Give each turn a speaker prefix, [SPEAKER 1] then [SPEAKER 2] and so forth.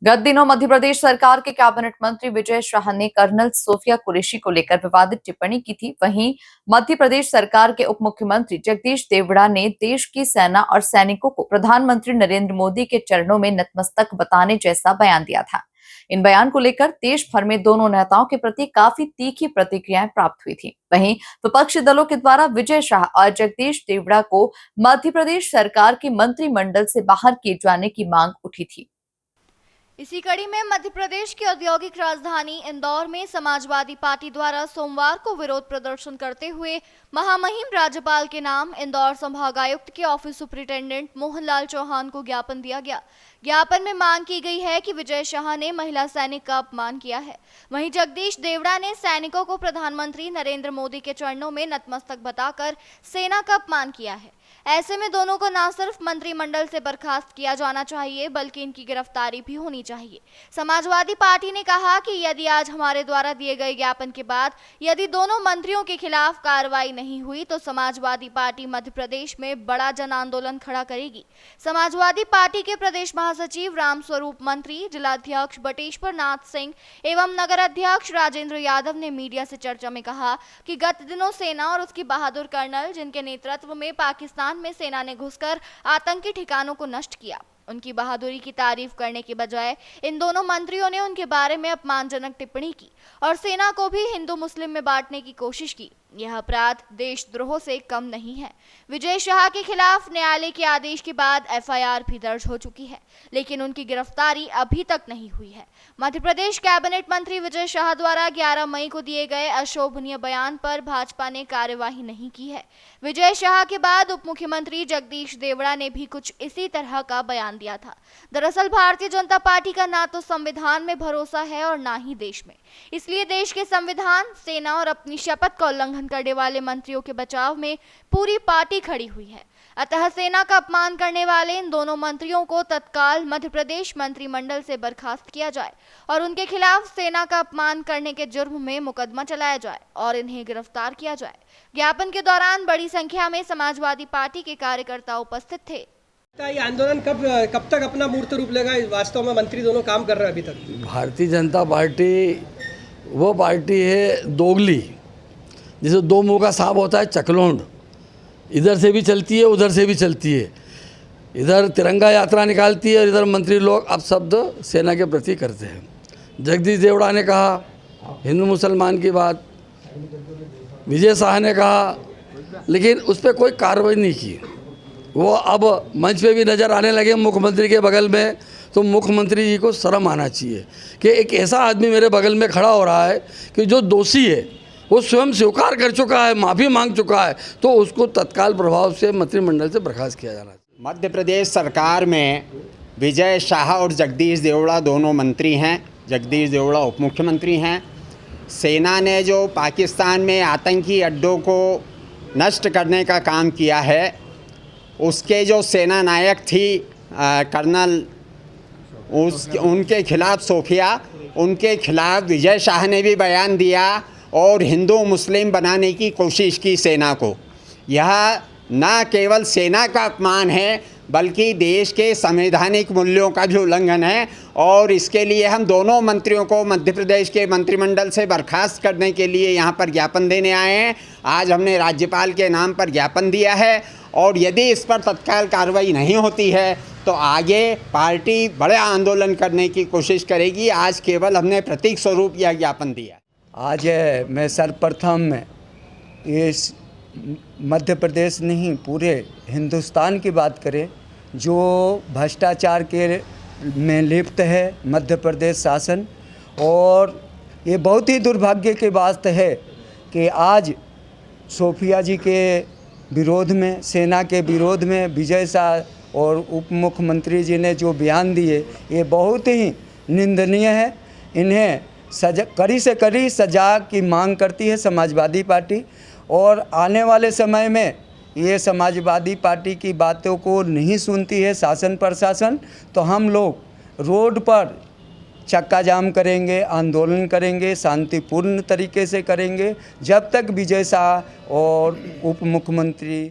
[SPEAKER 1] गत दिनों मध्य प्रदेश सरकार के कैबिनेट मंत्री विजय शाह ने कर्नल सोफिया कुरैशी को लेकर विवादित टिप्पणी की थी। वहीं मध्य प्रदेश सरकार के उप मुख्यमंत्री जगदीश देवड़ा ने देश की सेना और सैनिकों को प्रधानमंत्री नरेंद्र मोदी के चरणों में नतमस्तक बताने जैसा बयान दिया था। इन बयान को लेकर देश भर में दोनों नेताओं के प्रति काफी तीखी प्रतिक्रियाएं प्राप्त हुई थी। वहीं विपक्षी दलों के द्वारा विजय शाह और जगदीश देवड़ा को मध्य प्रदेश सरकार के मंत्रिमंडल से बाहर किए जाने की मांग उठी थी।
[SPEAKER 2] इसी कड़ी में मध्य प्रदेश की औद्योगिक राजधानी इंदौर में समाजवादी पार्टी द्वारा सोमवार को विरोध प्रदर्शन करते हुए महामहिम राज्यपाल के नाम इंदौर संभागायुक्त के ऑफिस सुपरिटेंडेंट मोहनलाल चौहान को ज्ञापन दिया गया। ज्ञापन में मांग की गई है कि विजय शाह ने महिला सैनिक का अपमान किया है। वहीं जगदीश देवड़ा ने सैनिकों को प्रधानमंत्री नरेंद्र मोदी के चरणों में नतमस्तक बताकर सेना का अपमान किया है। ऐसे में दोनों को न सिर्फ मंत्रिमंडल से बर्खास्त किया जाना चाहिए बल्कि इनकी गिरफ्तारी भी होनी चाहिए। समाजवादी पार्टी ने कहा कि यदि आज हमारे द्वारा दिए गए ज्ञापन के बाद यदि दोनों मंत्रियों के खिलाफ कार्रवाई नहीं हुई तो समाजवादी पार्टी मध्य प्रदेश में बड़ा जन आंदोलन खड़ा करेगी। समाजवादी पार्टी के प्रदेश महासचिव रामस्वरूप मंत्री, जिलाध्यक्ष बटेश्वर नाथ सिंह एवं नगर अध्यक्ष राजेंद्र यादव ने मीडिया से चर्चा में कहा कि गत दिनों सेना और उसकी बहादुर कर्नल जिनके नेतृत्व में पाकिस्तान में सेना ने घुसकर आतंकी ठिकानों को नष्ट किया, उनकी बहादुरी की तारीफ करने के बजाय इन दोनों मंत्रियों ने उनके बारे में अपमानजनक टिप्पणी की और सेना को भी हिंदू मुस्लिम में बांटने की कोशिश की। यह अपराध देशद्रोह से कम नहीं है। विजय शाह के खिलाफ न्यायालय के आदेश के बाद एफआईआर भी दर्ज हो चुकी है, लेकिन उनकी गिरफ्तारी अभी तक नहीं हुई है। मध्य प्रदेश कैबिनेट मंत्री विजय शाह द्वारा 11 मई को दिए गए अशोभनीय बयान पर भाजपा ने कार्यवाही नहीं की है। विजय शाह के बाद उप मुख्यमंत्री जगदीश देवड़ा ने भी कुछ इसी तरह का बयान दिया था। दरअसल भारतीय जनता पार्टी का ना तो संविधान में भरोसा है और ना ही देश में, इसलिए देश के संविधान, सेना और अपनी शपथ का उल्लंघन करने वाले मंत्रियों के बचाव में पूरी पार्टी खड़ी हुई है। अतः सेना का अपमान करने वाले इन दोनों मंत्रियों को तत्काल मध्य प्रदेश मंत्रिमंडल से बर्खास्त किया जाए और उनके खिलाफ सेना का अपमान करने के जुर्म में मुकदमा चलाया जाए और इन्हें गिरफ्तार किया जाए। ज्ञापन के दौरान बड़ी संख्या में समाजवादी पार्टी के कार्यकर्ता उपस्थित थे।
[SPEAKER 3] ये आंदोलन कब तक अपना मूर्त रूप लेगा? वास्तव में मंत्री दोनों काम कर रहे हैं अभी तक।
[SPEAKER 4] भारतीय जनता पार्टी वो पार्टी है दोगली, जैसे दो मुंह का सांप होता है, चकलोंड, इधर से भी चलती है उधर से भी चलती है। इधर तिरंगा यात्रा निकालती है और इधर मंत्री लोग अपशब्द सेना के प्रति करते हैं। जगदीश देवड़ा ने कहा हिंदू मुसलमान की बात, विजय शाह ने कहा, लेकिन उस पर कोई कार्रवाई नहीं की। वो अब मंच पे भी नज़र आने लगे मुख्यमंत्री के बगल में, तो मुख्यमंत्री जी को शर्म आना चाहिए कि एक ऐसा आदमी मेरे बगल में खड़ा हो रहा है कि जो दोषी है वो स्वयं स्वीकार कर चुका है, माफ़ी मांग चुका है, तो उसको तत्काल प्रभाव से मंत्रिमंडल से बर्खास्त किया जाना चाहिए।
[SPEAKER 5] मध्य प्रदेश सरकार में विजय शाह और जगदीश देवड़ा दोनों मंत्री हैं। जगदीश देवड़ा उप मुख्यमंत्री हैं। सेना ने जो पाकिस्तान में आतंकी अड्डों को नष्ट करने का काम किया है, उसके जो सेना नायक थी कर्नल, उनके खिलाफ सोफिया, उनके खिलाफ विजय शाह ने भी बयान दिया और हिंदू मुस्लिम बनाने की कोशिश की सेना को। यह न केवल सेना का अपमान है बल्कि देश के संवैधानिक मूल्यों का भी उल्लंघन है और इसके लिए हम दोनों मंत्रियों को मध्य प्रदेश के मंत्रिमंडल से बर्खास्त करने के लिए यहाँ पर ज्ञापन देने आए हैं। आज हमने राज्यपाल के नाम पर ज्ञापन दिया है और यदि इस पर तत्काल कार्रवाई नहीं होती है तो आगे पार्टी बड़े आंदोलन करने की कोशिश करेगी। आज केवल हमने प्रतीक स्वरूप यह ज्ञापन दिया।
[SPEAKER 6] आज मैं सर्वप्रथम इस मध्य प्रदेश नहीं पूरे हिंदुस्तान की बात करें, जो भ्रष्टाचार के में लिप्त है मध्य प्रदेश शासन, और ये बहुत ही दुर्भाग्य की बात है कि आज सोफिया जी के विरोध में, सेना के विरोध में विजय शाह और उप मुख्यमंत्री जी ने जो बयान दिए, ये बहुत ही निंदनीय है। इन्हें कड़ी से कड़ी सजा की मांग करती है समाजवादी पार्टी, और आने वाले समय में ये समाजवादी पार्टी की बातों को नहीं सुनती है शासन प्रशासन, तो हम लोग रोड पर चक्का जाम करेंगे, आंदोलन करेंगे, शांतिपूर्ण तरीके से करेंगे, जब तक विजय शाह और उप मुख्यमंत्री